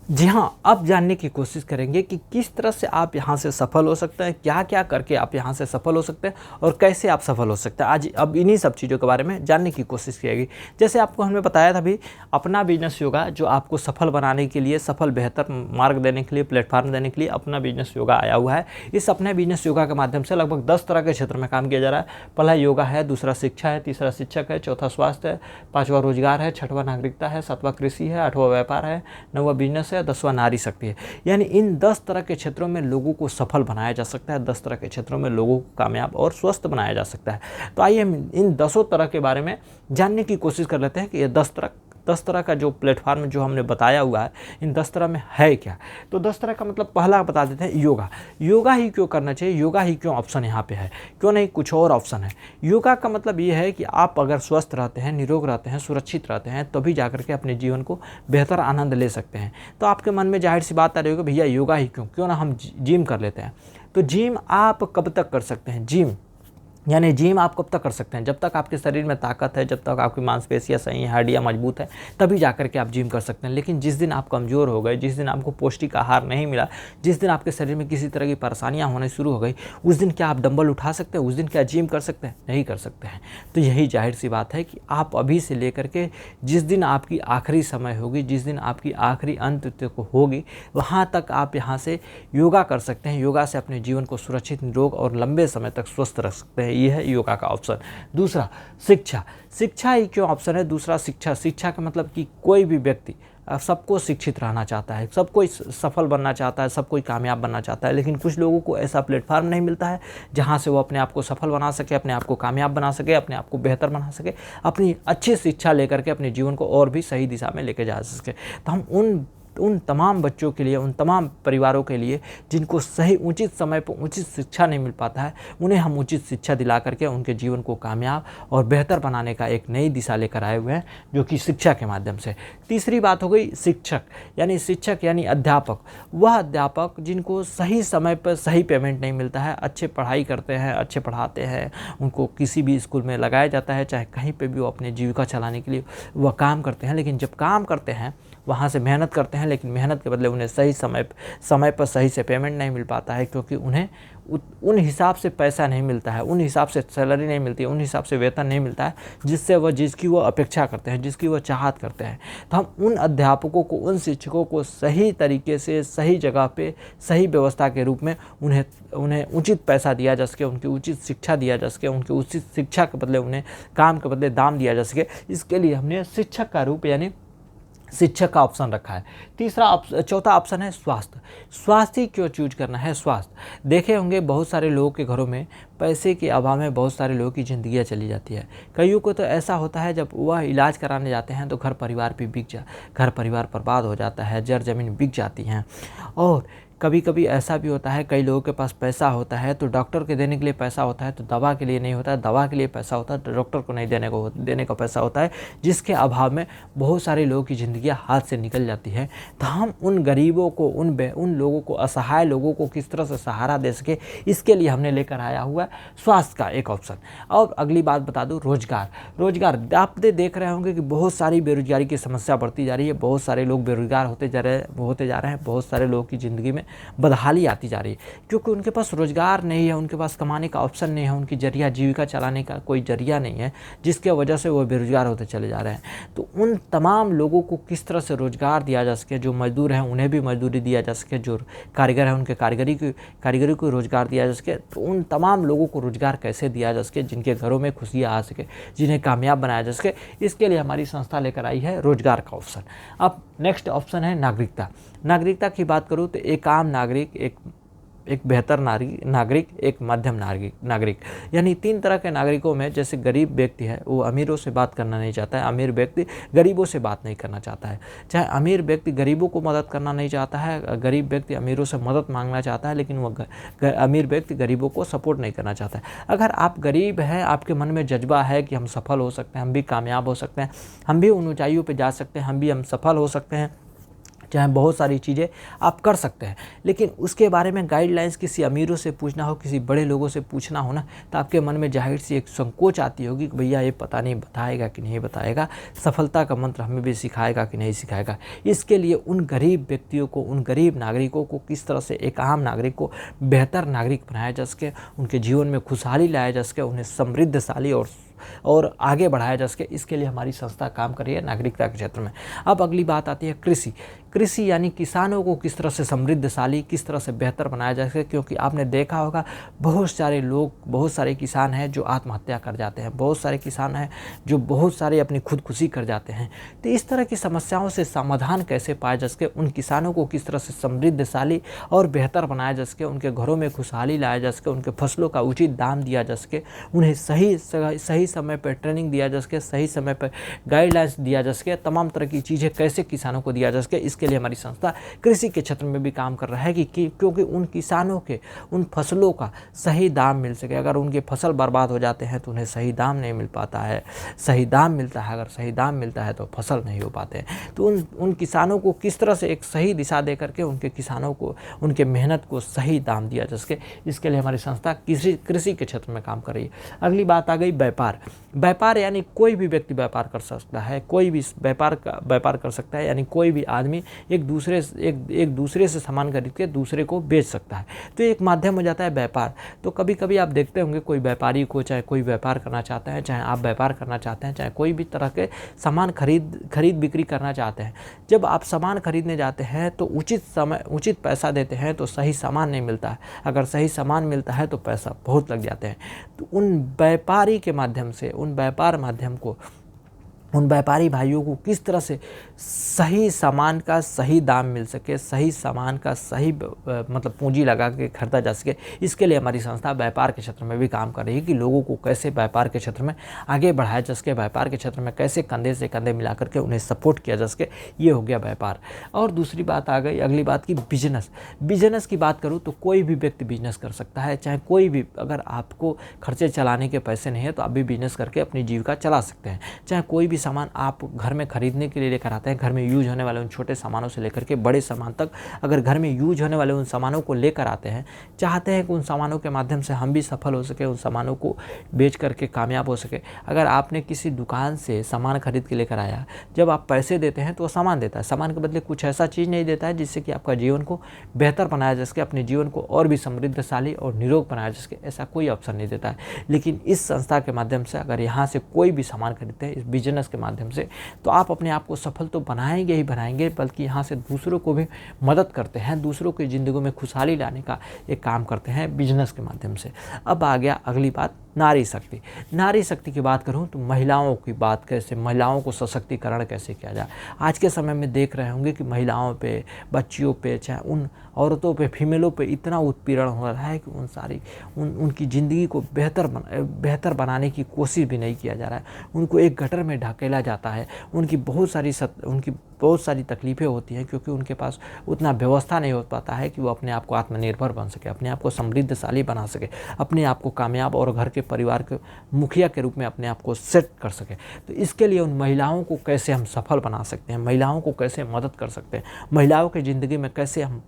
जी हाँ, अब जानने की कोशिश करेंगे कि किस तरह से आप यहाँ से सफल हो सकते हैं, क्या-क्या करके आप यहाँ से सफल हो सकते हैं और कैसे आप सफल हो सकते हैं। आज अब इन्हीं सब चीज़ों के बारे में जानने की कोशिश की जाएगी। जैसे आपको हमने बताया था अभी, अपना बिज़नेस योगा जो आपको सफल बनाने के लिए, सफल बेहतर मार्ग देने के लिए, प्लेटफ़ॉर्म देने के लिए अपना बिज़नेस योगा आया हुआ है। इस अपने बिज़नेस योगा के माध्यम से लगभग 10 तरह के क्षेत्र में काम किया जा रहा है। पहला योगा है, दूसरा शिक्षा है, तीसरा शिक्षक है, चौथा स्वास्थ्य है, पाँचवा रोजगार है, छठवां नागरिकता है, सातवां कृषि है, आठवां व्यापार है, नौवां बिज़नेस है, 10वां नारी शक्ति है। यानी इन 10 तरह के क्षेत्रों में लोगों को सफल बनाया जा सकता है, 10 तरह के क्षेत्रों में लोगों को कामयाब और स्वस्थ बनाया जा सकता है। तो आइए हम इन 10 तरह के बारे में जानने की कोशिश कर लेते हैं कि ये 10 तरह का जो प्लेटफॉर्म जो हमने बताया हुआ है, इन 10 तरह में है क्या। तो 10 तरह का मतलब पहला बता देते हैं, योगा। योगा ही क्यों करना चाहिए, योगा ही क्यों ऑप्शन यहाँ पे है, क्यों नहीं कुछ और ऑप्शन है। योगा का मतलब ये है कि आप अगर स्वस्थ रहते हैं, निरोग रहते हैं, सुरक्षित रहते हैं, तभी जाकर के अपने जीवन को बेहतर आनंद ले सकते हैं। तो आपके मन में जाहिर सी बात आ रही होगी, भैया योगा ही क्यों ना हम जिम कर लेते हैं। तो जिम आप कब तक कर सकते हैं, यानी जिम आप कब तक कर सकते हैं, जब तक आपके शरीर में ताकत है, जब तक आपकी मांसपेशियां सही हैं, हड्डियां मजबूत हैं, तभी जाकर के आप जिम कर सकते हैं। लेकिन जिस दिन आप कमज़ोर हो गए, जिस दिन आपको पौष्टिक आहार नहीं मिला, जिस दिन आपके शरीर में किसी तरह की परेशानियां होने शुरू हो गई, उस दिन क्या आप डंबल उठा सकते हैं, उस दिन क्या जिम कर सकते हैं, नहीं कर सकते हैं। तो यही जाहिर सी बात है कि आप अभी से लेकर के जिस दिन आपकी आखिरी समय होगी, जिस दिन आपकी आखिरी अंत तक होगी, वहाँ तक आप यहाँ से योगा कर सकते हैं। योगा से अपने जीवन को सुरक्षित, निरोग और लंबे समय तक स्वस्थ रख सकते हैं। ये है योगा का ऑप्शन। दूसरा शिक्षा ही क्यों ऑप्शन है। दूसरा शिक्षा का मतलब कि कोई भी व्यक्ति सबको शिक्षित रहना चाहता है, सब कोई सफल बनना चाहता है, सब कोई कामयाब बनना चाहता है। लेकिन कुछ लोगों को ऐसा प्लेटफार्म नहीं मिलता है जहां से वो अपने आप को सफल बना सके, अपने आप को कामयाब बना सके, अपने आप को बेहतर बना सके, अपनी अच्छी शिक्षा लेकर के अपने जीवन को और भी सही दिशा में लेके जा सके। तो हम उन तमाम बच्चों के लिए, उन तमाम परिवारों के लिए जिनको सही उचित समय पर उचित शिक्षा नहीं मिल पाता है, उन्हें हम उचित शिक्षा दिला करके उनके जीवन को कामयाब और बेहतर बनाने का एक नई दिशा लेकर आए हुए हैं, जो कि शिक्षा के माध्यम से। तीसरी बात हो गई शिक्षक यानी अध्यापक। वह अध्यापक जिनको सही समय पर सही पेमेंट नहीं मिलता है, अच्छे पढ़ाई करते हैं, अच्छे पढ़ाते हैं, उनको किसी भी स्कूल में लगाया जाता है, चाहे कहीं पर भी वो अपनी जीविका चलाने के लिए वह काम करते हैं। लेकिन जब काम करते हैं, वहाँ से मेहनत करते हैं, लेकिन मेहनत के बदले उन्हें सही समय पर सही से पेमेंट नहीं मिल पाता है, क्योंकि उन्हें उन हिसाब से पैसा नहीं मिलता है, उन हिसाब से सैलरी नहीं मिलती है, उन हिसाब से वेतन नहीं मिलता है जिसकी वो अपेक्षा करते हैं, जिसकी वो चाहत करते हैं। तो हम उन अध्यापकों को, उन शिक्षकों को सही तरीके से, सही जगह पे, सही व्यवस्था के रूप में उन्हें उचित पैसा दिया जा सके, उनकी उचित शिक्षा दिया जा सके, उनकी उचित शिक्षा के बदले उन्हें काम के बदले दाम दिया जा सके, इसके लिए हमने शिक्षक का रूप यानी शिक्षक का ऑप्शन रखा है। चौथा ऑप्शन है स्वास्थ्य क्यों चूज करना है। स्वास्थ्य देखे होंगे, बहुत सारे लोगों के घरों में पैसे के अभाव में बहुत सारे लोगों की ज़िंदगियाँ चली जाती है। कईयों को तो ऐसा होता है, जब वह इलाज कराने जाते हैं तो घर परिवार बर्बाद हो जाता है, जर ज़मीन बिक जाती हैं। और कभी कभी ऐसा भी होता है, कई लोगों के पास पैसा होता है तो डॉक्टर के देने के लिए पैसा होता है, तो दवा के लिए नहीं होता है, दवा के लिए पैसा होता है तो डॉक्टर को नहीं देने का पैसा होता है, जिसके अभाव में बहुत सारे लोगों की ज़िंदगियां हाथ से निकल जाती है। तो हम उन गरीबों को, उन लोगों को, असहाय लोगों को किस तरह से सहारा दे सके, इसके लिए हमने लेकर आया हुआ है स्वास्थ्य का एक ऑप्शन। और अगली बात बता दूँ, रोजगार आप देख रहे होंगे कि बहुत सारी बेरोजगारी की समस्या बढ़ती जा रही है, बहुत सारे लोग बेरोजगार होते जा रहे हैं, बहुत सारे लोगों की ज़िंदगी में बदहाली आती जा रही है, क्योंकि उनके पास रोजगार नहीं है, उनके पास कमाने का ऑप्शन नहीं है, उनकी जरिया जीविका चलाने का कोई जरिया नहीं है, जिसके वजह से वो बेरोजगार होते चले जा रहे हैं। तो उन तमाम लोगों को किस तरह से रोजगार दिया जा सके, जो मजदूर हैं उन्हें भी मजदूरी दिया जा सके, जो कारीगर हैं उनके कारीगरी को रोजगार दिया जा सके। तो उन तमाम लोगों को रोजगार कैसे दिया जा सके, जिनके घरों में खुशियाँ आ सके, जिन्हें कामयाब बनाया जा सके, इसके लिए हमारी संस्था लेकर आई है रोजगार का ऑप्शन। अब नेक्स्ट ऑप्शन है नागरिकता की बात करूँ तो एक आम नागरिक, एक बेहतर नागरिक, एक मध्यम नागरिक, यानी 3 तरह के नागरिकों में, जैसे गरीब व्यक्ति है वो अमीरों से बात करना नहीं चाहता है, अमीर व्यक्ति गरीबों से बात नहीं करना चाहता है, चाहे अमीर व्यक्ति गरीबों को मदद करना नहीं चाहता है, गरीब व्यक्ति अमीरों से मदद मांगना चाहता है, लेकिन वो अमीर व्यक्ति गरीबों को सपोर्ट नहीं करना चाहता है। अगर आप गरीब हैं, आपके मन में जज्बा है कि हम सफल हो सकते हैं, हम भी कामयाब हो सकते हैं, हम भी उन ऊंचाइयों पर जा सकते हैं, हम सफल हो सकते हैं, चाहे बहुत सारी चीज़ें आप कर सकते हैं, लेकिन उसके बारे में गाइडलाइंस किसी अमीरों से पूछना हो, किसी बड़े लोगों से पूछना हो ना, तो आपके मन में जाहिर सी एक संकोच आती होगी कि भैया ये पता नहीं बताएगा कि नहीं बताएगा, सफलता का मंत्र हमें भी सिखाएगा कि नहीं सिखाएगा। इसके लिए उन गरीब व्यक्तियों को, उन गरीब नागरिकों को किस तरह से एक आम नागरिक को बेहतर नागरिक बनाया जा सके, उनके जीवन में खुशहाली लाया जा सके, उन्हें समृद्धशाली और आगे बढ़ाया जा सके, इसके लिए हमारी संस्था काम कर रही है नागरिकता के क्षेत्र में। अब अगली बात आती है कृषि। कृषि यानी किसानों को किस तरह से समृद्धशाली, किस तरह से बेहतर बनाया जा सके, क्योंकि आपने देखा होगा बहुत सारे लोग, बहुत सारे किसान हैं जो आत्महत्या कर जाते हैं, बहुत सारे किसान हैं जो बहुत सारे अपनी खुदकुशी कर जाते हैं। तो इस तरह की समस्याओं से समाधान कैसे पाया जा सके, उन किसानों को किस तरह से समृद्धशाली और बेहतर बनाया जा सके, उनके घरों में खुशहाली लाया जा सके, उनके फसलों का उचित दाम दिया जा सके, उन्हें सही समय पर ट्रेनिंग दिया जा सके, सही समय पर गाइडलाइंस दिया जा सके, तमाम तरह की चीज़ें कैसे किसानों को दिया जा सके, इसके लिए हमारी संस्था कृषि के क्षेत्र में भी काम कर रहा है कि क्योंकि उन किसानों के उन फसलों का सही दाम मिल सके। अगर उनके फसल बर्बाद हो जाते हैं तो उन्हें सही दाम नहीं मिल पाता है, सही दाम मिलता है, अगर सही दाम मिलता है तो फसल नहीं हो पाते हैं। तो उन किसानों को किस तरह से एक सही दिशा दे करके उनके किसानों को, उनके मेहनत को सही दाम दिया जा सके, इसके लिए हमारी संस्था कृषि के क्षेत्र में काम कर रही है। अगली बात आ गई व्यापार। व्यापार यानी कोई भी व्यक्ति व्यापार कर सकता है, कोई भी व्यापार कर सकता है, यानी कोई भी आदमी एक दूसरे से सामान खरीद के दूसरे को बेच सकता है। तो एक माध्यम हो जाता है व्यापार। तो कभी कभी आप देखते होंगे कोई व्यापारी को, चाहे कोई व्यापार करना चाहता है, चाहे आप व्यापार करना चाहते हैं, चाहे कोई भी तरह के सामान खरीद बिक्री करना चाहते हैं, जब आप सामान खरीदने जाते हैं तो उचित पैसा देते हैं तो सही सामान नहीं मिलता है, अगर सही सामान मिलता है तो पैसा बहुत लग जाते हैं। तो उन व्यापारी के माध्यम से, उन व्यापारी भाइयों को किस तरह से सही सामान का सही दाम मिल सके, सही सामान का सही मतलब पूंजी लगा के खरीदा जा सके, इसके लिए हमारी संस्था व्यापार के क्षेत्र में भी काम कर रही है कि लोगों को कैसे व्यापार के क्षेत्र में आगे बढ़ाया जा सके, व्यापार के क्षेत्र में कैसे कंधे से कंधे मिला करके उन्हें सपोर्ट किया जा सके। ये हो गया व्यापार। और दूसरी बात आ गई अगली बात की बिजनेस की बात करूँ तो कोई भी व्यक्ति बिजनेस कर सकता है, चाहे कोई भी। अगर आपको खर्चे चलाने के पैसे नहीं है तो आप भी बिजनेस करके अपनी जीविका चला सकते हैं। चाहे कोई भी सामान आप घर में खरीदने के लिए लेकर आते हैं, घर में यूज होने वाले उन छोटे सामानों से लेकर के बड़े सामान तक, अगर घर में यूज होने वाले उन सामानों को लेकर आते हैं, चाहते हैं कि उन सामानों के माध्यम से हम भी सफल हो सके, उन सामानों को बेच करके कामयाब हो सके। अगर आपने किसी दुकान से सामान खरीद के लेकर आया, जब आप पैसे देते हैं तो वो सामान देता है, सामान के बदले कुछ ऐसा चीज़ नहीं देता है जिससे कि आपका जीवन को बेहतर बनाया जा सके, अपने जीवन को और भी समृद्धशाली और निरोग बनाया जा सके, ऐसा कोई ऑप्शन नहीं देता है। लेकिन इस संस्था के माध्यम से अगर यहाँ से कोई भी सामान खरीदते हैं इस बिजनेस के माध्यम से, तो आप अपने आप को सफल तो बनाएंगे ही बनाएंगे, बल्कि यहाँ से दूसरों को भी मदद करते हैं, दूसरों की ज़िंदगी में खुशहाली लाने का एक काम करते हैं बिजनेस के माध्यम से। अब आ गया अगली बात नारी शक्ति। नारी शक्ति की बात करूं तो महिलाओं की बात कैसे, महिलाओं को सशक्तिकरण कैसे किया जाए। आज के समय में देख रहे होंगे कि महिलाओं पे, बच्चियों पे, चाहे उन औरतों पे, फीमेलों पे इतना उत्पीड़न हो रहा है कि उनकी ज़िंदगी को बेहतर बनाने की कोशिश भी नहीं किया जा रहा है। उनको एक गटर में ढकेला जाता है। उनकी बहुत सारी तकलीफ़ें होती हैं क्योंकि उनके पास उतना व्यवस्था नहीं हो पाता है कि वो अपने आप को आत्मनिर्भर बन सके, अपने आप को समृद्धशाली बना सके, अपने आप को कामयाब और घर के परिवार के मुखिया के रूप में अपने आप को सेट कर सके। तो इसके लिए उन महिलाओं को कैसे हम सफल बना सकते हैं, महिलाओं को कैसे मदद कर सकते हैं, महिलाओं की ज़िंदगी में कैसे हम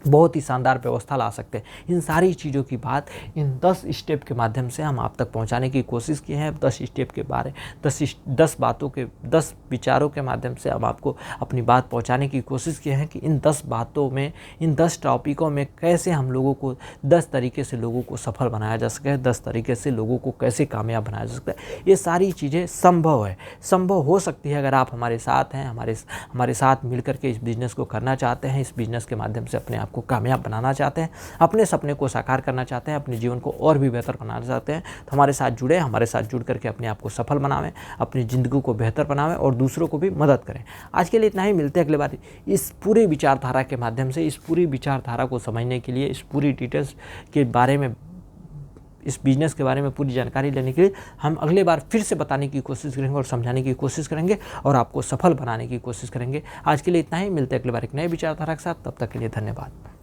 बहुत ही शानदार व्यवस्था ला सकते हैं, इन सारी चीज़ों की बात इन 10 स्टेप के माध्यम से हम आप तक पहुंचाने की कोशिश की है। 10 स्टेप के बारे 10 बातों के 10 विचारों के माध्यम से हम आपको अपनी बात पहुंचाने की कोशिश की है कि इन 10 बातों में, इन 10 टॉपिकों में कैसे हम लोगों को 10 तरीके से लोगों को सफल बनाया जा सके, 10 तरीके से लोगों को कैसे कामयाब बनाया जा सकता है। ये सारी चीज़ें संभव हो सकती है अगर आप हमारे साथ हैं, हमारे साथ मिलकर के इस बिज़नेस को करना चाहते हैं, इस बिज़नेस के माध्यम से अपने आप को कामयाब बनाना चाहते हैं, अपने सपने को साकार करना चाहते हैं, अपने जीवन को और भी बेहतर बनाना चाहते हैं, तो हमारे साथ जुड़े, हमारे साथ जुड़ करके अपने आप को सफल बनावें, अपनी ज़िंदगी को बेहतर बनावें और दूसरों को भी मदद करें। आज के लिए इतना ही, मिलते हैं अगले बार इस पूरी विचारधारा के माध्यम से। इस पूरी विचारधारा को समझने के लिए, इस पूरी डिटेल्स के बारे में, इस बिज़नेस के बारे में पूरी जानकारी लेने के लिए हम अगले बार फिर से बताने की कोशिश करेंगे और समझाने की कोशिश करेंगे और आपको सफल बनाने की कोशिश करेंगे। आज के लिए इतना ही, मिलते हैं अगले बार एक नए विचारधारा के साथ। तब तक के लिए धन्यवाद।